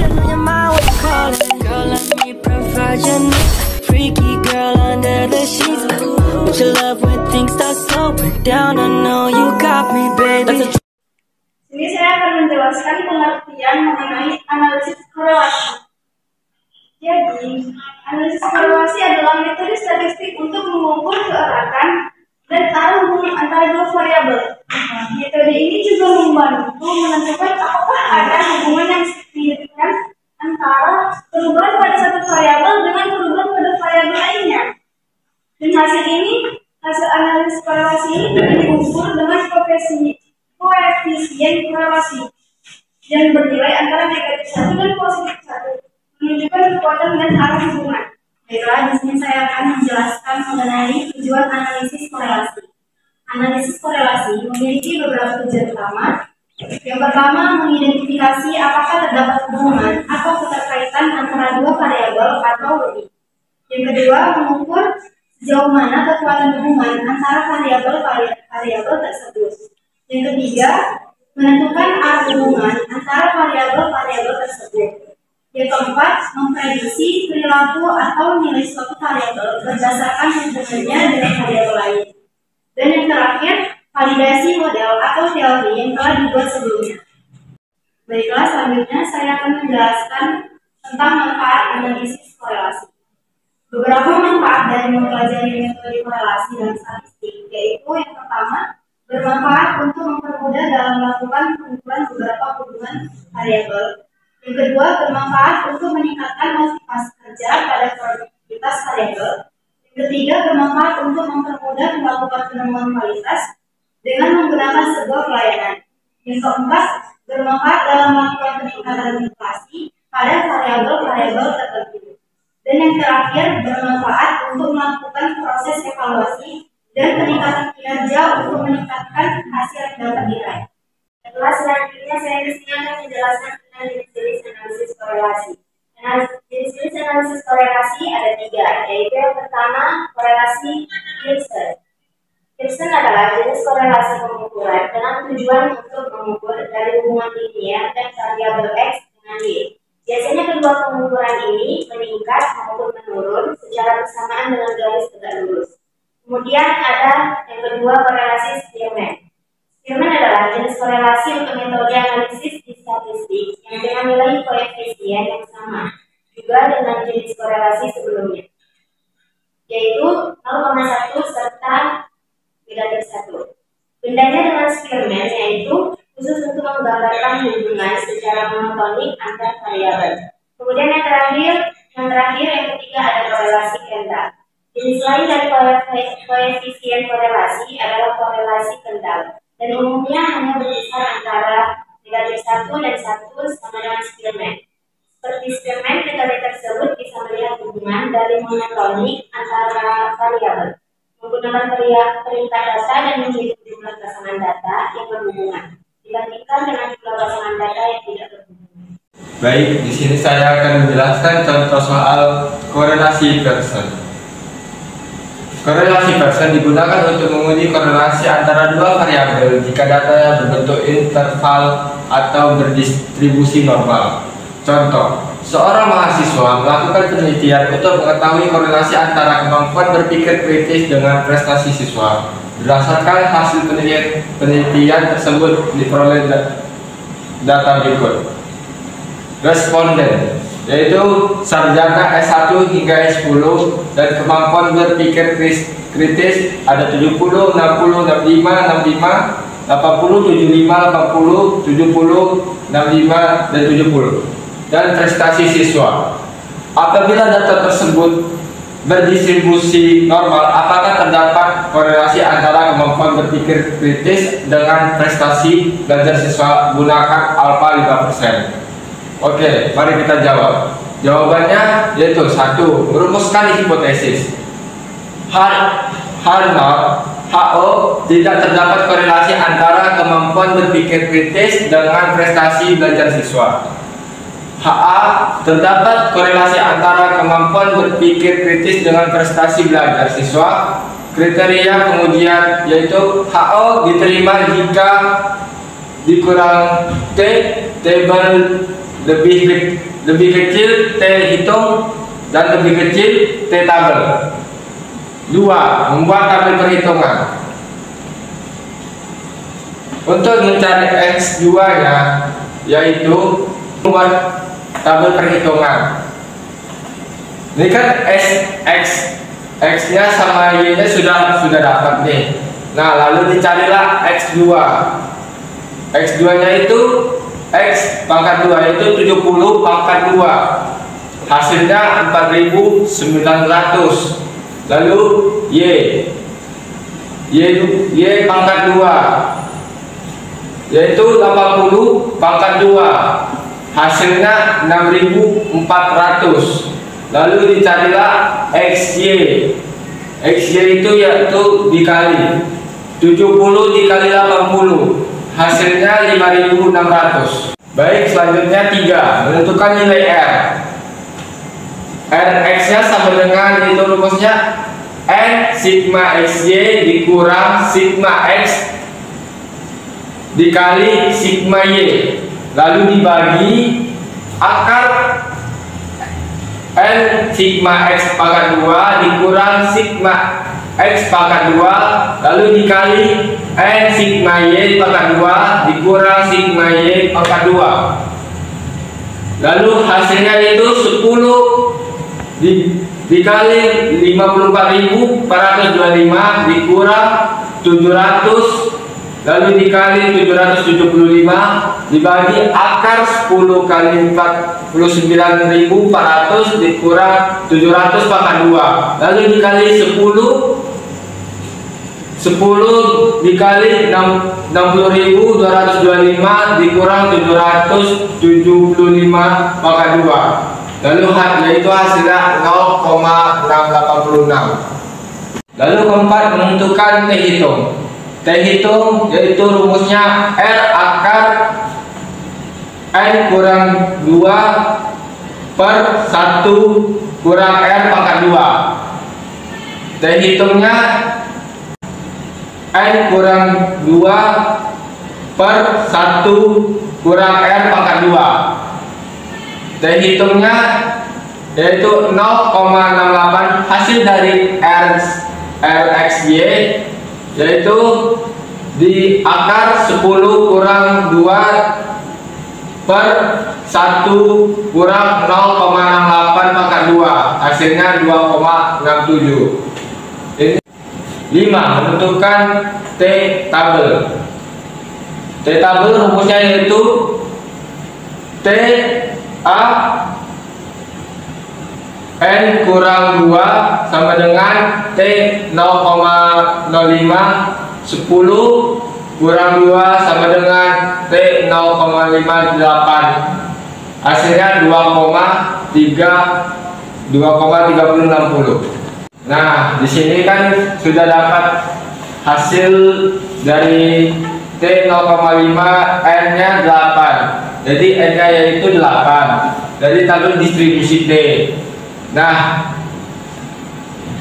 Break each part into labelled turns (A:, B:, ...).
A: Put on your mind, what you call it? Girl, let me provide your needs. Freaky girl under the sheets. With your love when things start slowing down, I know you got me, baby.
B: Ini saya akan menjelaskan pengertian mengenai analisis korelasi. Jadi, analisis korelasi adalah metode statistik untuk mengukur keeratan dan arah hubungan antara dua variabel. Metode ini juga membantu menentukan apakah ada hubungan yang signifikan antara perubahan pada satu variabel dengan perubahan pada variabel lainnya. Dan hasil analisis korelasi ini diukur dengan koefisien korelasi yang bernilai antara negatif 1 dan positif 1, menunjukkan kekuatan dan arah hubungan.
C: Baiklah, di sini saya akan menjelaskan mengenai tujuan analisis korelasi. Analisis korelasi memiliki beberapa tujuan utama. Yang pertama, mengidentifikasi apakah terdapat hubungan atau keterkaitan antara dua variabel atau lebih. Yang kedua, mengukur sejauh mana kekuatan hubungan antara variabel tersebut. Yang ketiga, menentukan arah hubungan antara variabel tersebut. Yang keempat, memprediksi perilaku atau nilai suatu variabel berdasarkan hubungannya dengan variabel lain. Dan yang terakhir, validasi model atau teori yang telah dibuat sebelumnya. Baiklah, selanjutnya saya akan menjelaskan tentang manfaat analisis korelasi. Beberapa manfaat dari mempelajari metode korelasi dan statistik, yaitu yang pertama, bermanfaat untuk mempermudah dalam melakukan pengukuran beberapa hubungan variabel. Yang kedua, bermanfaat untuk meningkatkan motivasi kerja pada produktivitas variabel. Yang ketiga, bermanfaat untuk mempermudah melakukan penemuan kualitas dengan menggunakan sebuah pelayanan. Yang keempat, bermanfaat dalam melakukan peningkatan inflasi pada variabel-variabel tertentu. Dan yang terakhir, bermanfaat untuk melakukan proses evaluasi dan peningkatan kinerja untuk meningkatkan hasil yang dapat diraih.
B: Setelah selanjutnya saya di sini akan menjelaskan tentang jenis-jenis analisis korelasi. Jenis-jenis analisis korelasi ada 3, yaitu yang pertama korelasi Pearson. Pearson adalah jenis korelasi pengukuran dengan tujuan untuk mengukur dari hubungan linear dan variabel X dengan Y. Biasanya kedua pengukuran ini meningkat maupun menurun secara bersamaan dengan garis tegak lurus. Kemudian ada yang kedua korelasi Spearman. Spearman adalah jenis korelasi untuk metode analisis di statistik yang dengan nilai koefisien yang sama juga dengan jenis korelasi sebelumnya, yaitu 0,1 serta negatif 1. Bedanya dengan Spearman yaitu khusus untuk menggambarkan hubungan secara monotonik antar variabel. Kemudian yang ketiga ada korelasi Kendall. Jenis lain dari koefisien korelasi adalah korelasi Kendall, dan umumnya hanya berkisar antara negatif 1 dan 1 sama dengan Spearman. Seperti Spearman, metode tersebut bisa melihat hubungan dari monotonik antara variabel, menggunakan perintah data dan menghitung jumlah pasangan data yang berhubungan, dibandingkan dengan jumlah pasangan data yang tidak berhubungan.
D: Baik, di sini saya akan menjelaskan contoh soal korelasi Pearson. Korelasi Pearson digunakan untuk menguji korelasi antara dua variabel jika datanya berbentuk interval atau berdistribusi normal. Contoh, seorang mahasiswa melakukan penelitian untuk mengetahui korelasi antara kemampuan berpikir kritis dengan prestasi siswa. Berdasarkan hasil penelitian tersebut diperoleh data berikut. Responden, yaitu sarjana S1 hingga S10 dan kemampuan berpikir kritis ada 70, 60, 65, 65, 80, 75, 80, 70, 65, dan 70. Dan prestasi siswa. Apabila data tersebut berdistribusi normal, apakah terdapat korelasi antara kemampuan berpikir kritis dengan prestasi belajar siswa? Gunakan alfa 5%. Oke, mari kita jawab. Jawabannya yaitu 1. Merumuskan hipotesis. HO tidak terdapat korelasi antara kemampuan berpikir kritis dengan prestasi belajar siswa. HA terdapat korelasi antara kemampuan berpikir kritis dengan prestasi belajar siswa. Kriteria pengujian yaitu HO diterima jika dikurang T lebih lebih kecil T hitung dan lebih kecil T tabel. 2. Membuat tabel perhitungan. Untuk mencari X2 nya yaitu membuat tabel perhitungan. Ini kan X nya sama Y nya sudah dapat nih. Nah, lalu dicarilah X2. X2 nya itu X pangkat 2 itu 70 pangkat 2. Hasilnya 4900. Lalu Y pangkat 2 yaitu 80 pangkat 2. Hasilnya 6400. Lalu dicarilah XY. XY itu yaitu dikali 70 dikali 80. Hasilnya 5600. Baik, selanjutnya 3. Menentukan nilai R. Rx nya sama dengan itu rumusnya N sigma XY dikurang sigma X dikali sigma Y. Lalu dibagi akar N sigma X pangkat 2 dikurang sigma X pangkat 2 lalu dikali N sigma Y pangkat 2 dikurang sigma Y pangkat 2. Lalu hasilnya itu 10 dikali 54.425 dikurang 700 lalu dikali 775 dibagi akar 10 kali 49.400 dikurang 700 pangkat 2 lalu dikali 10 dikali 60.225 dikurang 775 pangkat 2 lalu yaitu hasilnya 0,686. Lalu keempat, menentukan T hitung. T hitung yaitu rumusnya R akar N kurang 2 per 1 kurang R pangkat 2. T hitungnya N kurang 2 per 1 kurang R pangkat 2. T hitungnya yaitu 0,68. Hasil dari RXY yaitu di akar 10 kurang 2 per 1 kurang 0,68 pangkat 2. Hasilnya 2,67. 5. Menentukan T tabel. T tabel rumusnya yaitu T A N kurang 2 sama dengan T 0,05 10 kurang 2 sama dengan T 0,58. Hasilnya 2,3060. Nah, di sini kan sudah dapat hasil dari T 0,5 N nya 8. Jadi N nya yaitu 8 dari tabel distribusi T. Nah,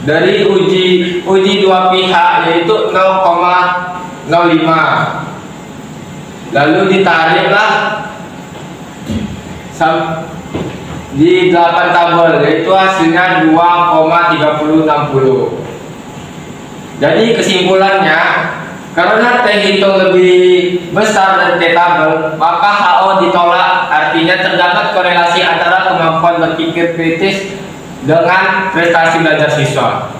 D: dari uji dua pihak yaitu 0,05. Lalu ditariklah di 8 tabel yaitu hasilnya 2,3060. Jadi kesimpulannya, karena T hitung lebih besar dari T tabel, maka HO ditolak. Artinya terdapat korelasi antara kemampuan berpikir kritis dengan prestasi belajar siswa.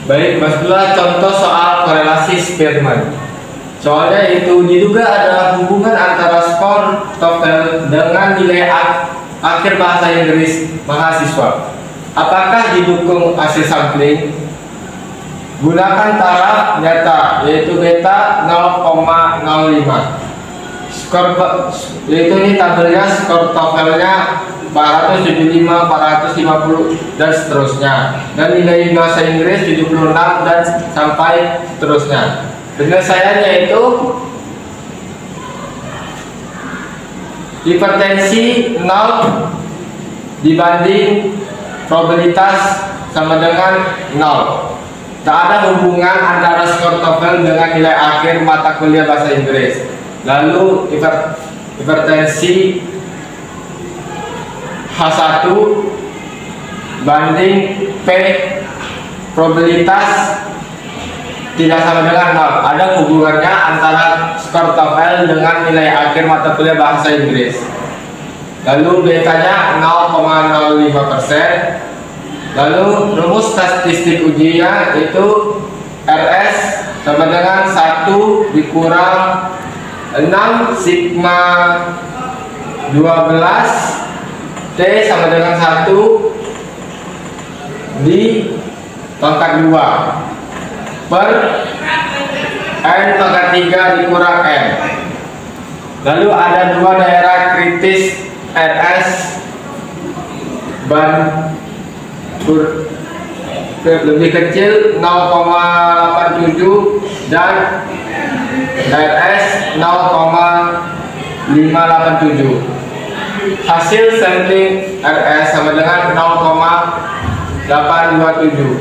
D: Baik, masuklah contoh soal korelasi Spearman. Soalnya itu diduga ada hubungan antara skor TOEFL dengan nilai akhir bahasa Inggris mahasiswa. Apakah didukung hasil sampling? Gunakan taraf nyata yaitu beta 0,05. Skor yaitu ini tabelnya skor TOEFL-nya 475, 450 dan seterusnya. Dan nilai bahasa Inggris 76 dan sampai seterusnya. Penyelesaiannya itu hipertensi 0 dibanding probabilitas sama dengan 0. Tak ada hubungan antara skor TOEFL dengan nilai akhir mata kuliah bahasa Inggris. Lalu hipertensi H H1 banding P probabilitas tidak sama dengan 0. Ada hubungannya antara skor TOEFL dengan nilai akhir mata kuliah bahasa Inggris. Lalu betanya 0,05%. Lalu rumus statistik ujinya itu RS sama dengan 1 dikurang 6 sigma 12 T sama dengan 1 di pangkat 2 per N pangkat 3 dikurang N. Lalu ada dua daerah kritis RS lebih kecil 0,87 dan RS 0,587. Hasil sampling RS sama dengan 0,827.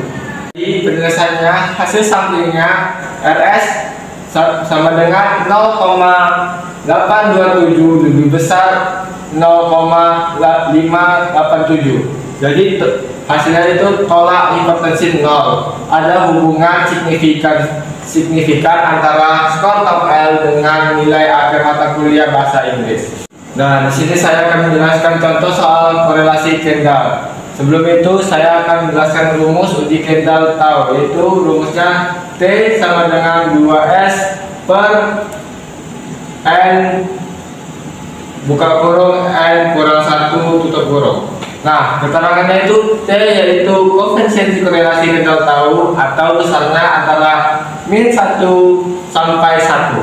D: Di penyelesaiannya hasil samplingnya RS sama dengan 0,827 lebih besar 0,587. Jadi hasilnya itu tolak hipotensi 0. Ada hubungan signifikan antara skor TOEFL dengan nilai akhir mata kuliah bahasa Inggris. Nah, di sini saya akan menjelaskan contoh soal korelasi Kendall. Sebelum itu saya akan menjelaskan rumus uji Kendall tahu, yaitu rumusnya T sama dengan 2S per N buka kurung N kurang 1 tutup kurung. Nah, keterangannya itu T yaitu koefisiensi korelasi Kendall tahu atau besarnya antara min 1 sampai 1.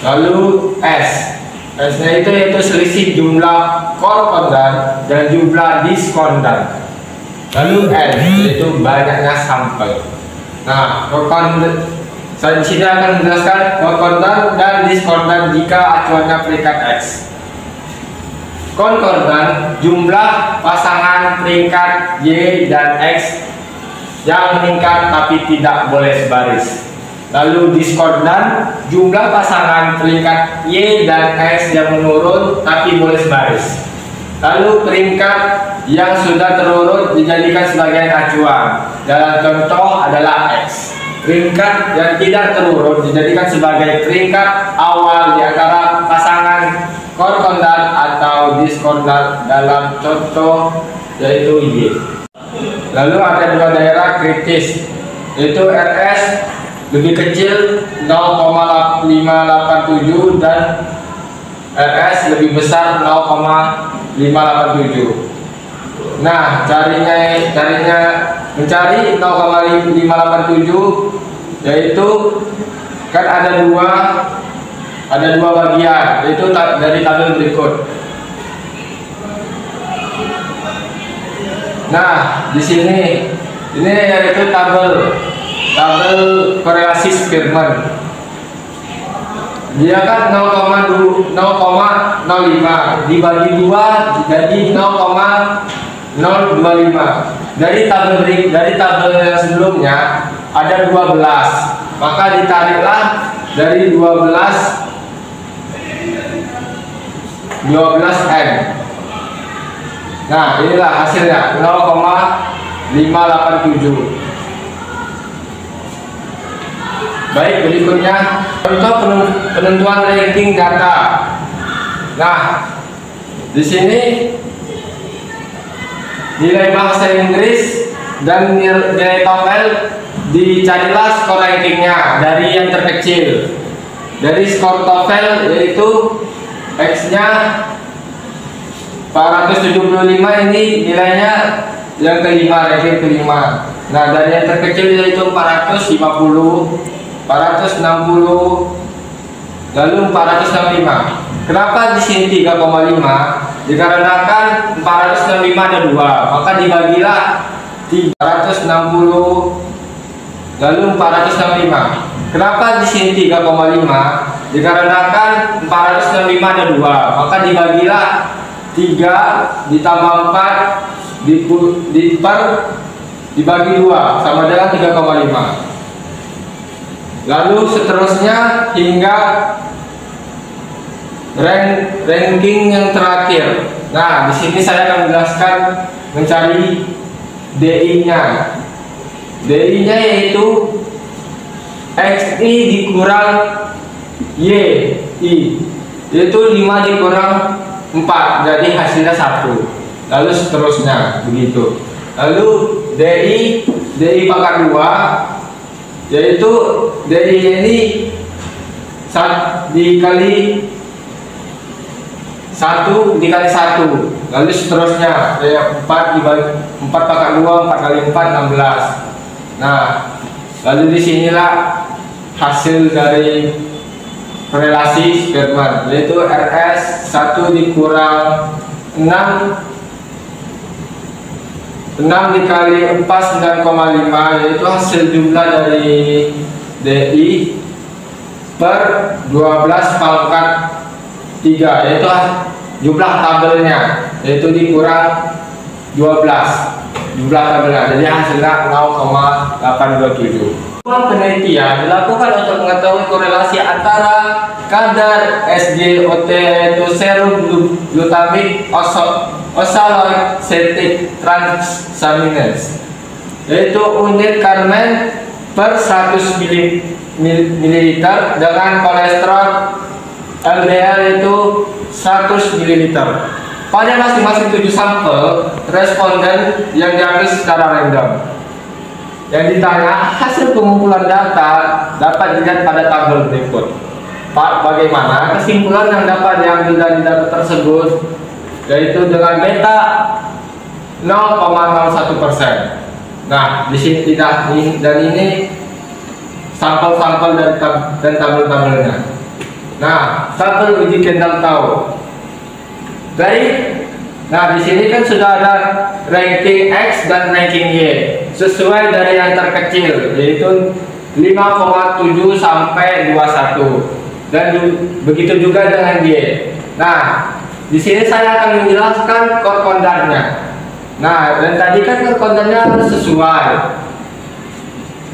D: Lalu S-nya itu yaitu selisih jumlah korrespondan dan jumlah diskordan. Lalu N yaitu banyaknya sampel. Nah, saya di sini akan menjelaskan konkordan dan diskordan jika acuannya peringkat X. Konkordan jumlah pasangan peringkat Y dan X yang meningkat tapi tidak boleh sebaris. Lalu diskordan jumlah pasangan peringkat Y dan X yang menurun tapi boleh sebaris. Lalu peringkat yang sudah terurut dijadikan sebagai acuan. Dalam contoh adalah X. Peringkat yang tidak terurut dijadikan sebagai peringkat awal di antara pasangan konkordan atau diskordan dalam contoh yaitu Y. Lalu ada dua daerah kritis yaitu RS lebih kecil 0,587 dan RS lebih besar 0,587. Nah, mencari 0,587 yaitu kan ada dua bagian, yaitu dari tabel berikut. Nah, di sini ini yaitu tabel korelasi Spearman. Dia kan 0,05 dibagi 2 jadi 0,025. Dari tabel yang sebelumnya ada 12, maka ditariklah dari 12N. Nah, inilah hasilnya 0,587. Baik, berikutnya contoh penentuan ranking data. Nah, di sini nilai bahasa Inggris dan nilai TOEFL dicarilah skor rankingnya dari yang terkecil. Dari skor TOEFL yaitu X-nya 475, ini nilainya yang kelima, ranking kelima. Nah, dari yang terkecil yaitu 450, 460, lalu 465. Kenapa di sini 3,5? Dikarenakan 465 ada 2, maka dibagilah 360 lalu 465. Kenapa di sini 3,5? Dikarenakan 465 ada 2, maka dibagilah 3 ditambah 4 dibagi 2 sama dengan 3,5. Lalu seterusnya hingga ranking yang terakhir. Nah, di sini saya akan menjelaskan mencari DI-nya. DI-nya yaitu XI dikurang YI, yaitu 5 dikurang 4, jadi hasilnya 1. Lalu seterusnya begitu. Lalu DI pangkat 2, yaitu DI ini dikali 1 dikali 1, lalu seterusnya 4 pangkat 2, 4 kali 4 16. Nah, lalu disinilah hasil dari korelasi Spearman, yaitu RS 1 dikurang 6 dikali 4 9,5, yaitu hasil jumlah dari DI per 12 pangkat 3, yaitu jumlah tabelnya, yaitu dikurang 12 jumlah tabelnya, jadi hasilnya 0,827. Penelitian dilakukan untuk mengetahui korelasi antara kadar SGOT yaitu serum glutamik oxaloacetic transaminase, yaitu unit Karman per 100 ml dengan kolesterol LDL itu 100 ml. Pada masing-masing 7 sampel responden yang diambil secara random. Yang ditanya, hasil pengumpulan data dapat dilihat pada tabel berikut. Bagaimana kesimpulan yang dapat diambil dari data tersebut, yaitu dengan beta 0,01%. Nah, di sini tidak ini, dan ini sampel-sampel dan tabel-tabelnya. Nah, tabel uji kendal tahu. Nah, di sini kan sudah ada ranking X dan ranking Y sesuai dari yang terkecil, yaitu 5,7 sampai 21, dan begitu juga dengan Y. Nah, di sini saya akan menjelaskan korrespondannya. Nah, dan tadi kan korrespondannya sesuai,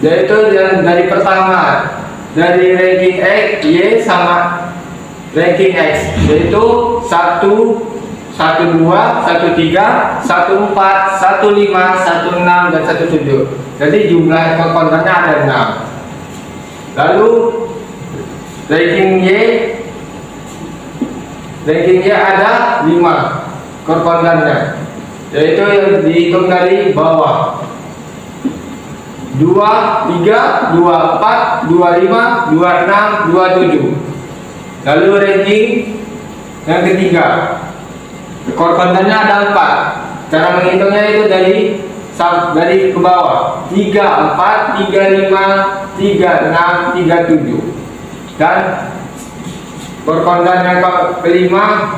D: yaitu dari pertama dari ranking X, Y sama ranking X, yaitu 1, 12, 13, 14, 15, 16, dan 17. Jadi jumlah korrespondannya ada 6. Lalu ranking Y ada 5 korrespondannya, yaitu yang dihitung dari bawah: 2, 3, 24, 25, 26, 27. Lalu ranking yang ketiga, korrespondannya ada 4. Cara menghitungnya itu dari ke bawah: 3, 4, 3, 5, 3, 6, 3, 7. Dan korrespondan yang kelima,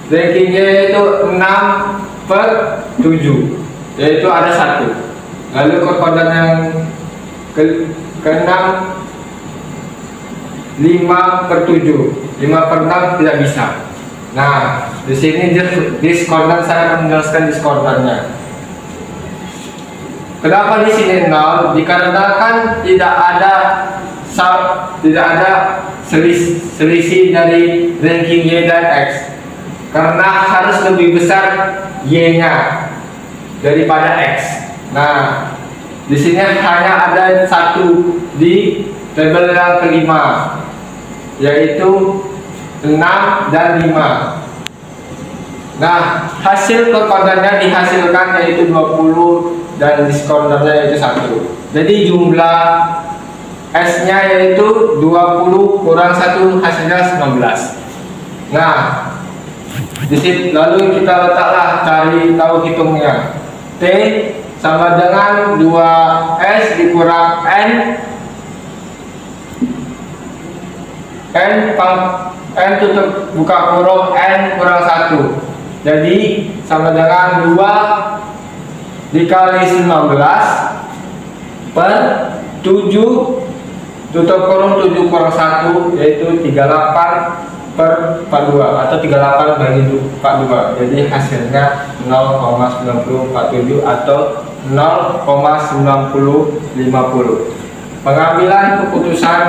D: rankingnya itu 6/7, yaitu ada 1. Lalu korrespondan yang ke-6 5/7, 5/6 tidak bisa. Nah, di sini diskordan, saya akan menjelaskan diskordannya. Kenapa di sini 0? Dikarenakan tidak ada selisih dari ranking Y dan X, karena harus lebih besar Y-nya daripada X. Nah, di sini hanya ada 1 di tabel yang kelima, yaitu 6 dan 5. Nah, hasil korrespondannya dihasilkan yaitu 20 dan diskordannya yaitu 1. Jadi jumlah S-nya yaitu 20 kurang 1, hasilnya 19. Nah, di sini lalu kita letaklah cari tahu hitungnya. T sama dengan 2S dikurang N tutup buka kurung N kurang 1, jadi sama dengan 2 dikali 19 per 7 tutup kurung 7 kurang 1, yaitu 38/42 atau 38 bagi 42. Jadi hasilnya 0,9047 atau 0,9050. Pengambilan keputusan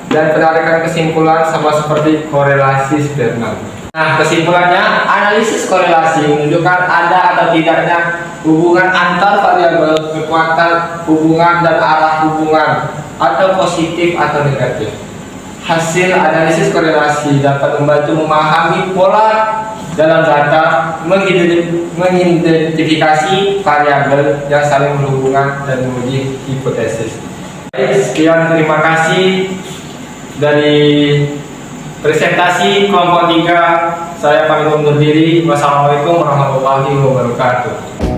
D: dan penarikan kesimpulan sama seperti korelasi Spearman. Nah, kesimpulannya, analisis korelasi menunjukkan ada atau tidaknya hubungan antar variabel kekuatan hubungan dan arah hubungan, atau positif atau negatif. Hasil analisis korelasi dapat membantu memahami pola dalam data, mengidentifikasi variabel yang saling berhubungan dan menguji hipotesis. Sekian, terima kasih dari presentasi kelompok 3. Saya pamit undur diri. Wassalamualaikum warahmatullahi wabarakatuh.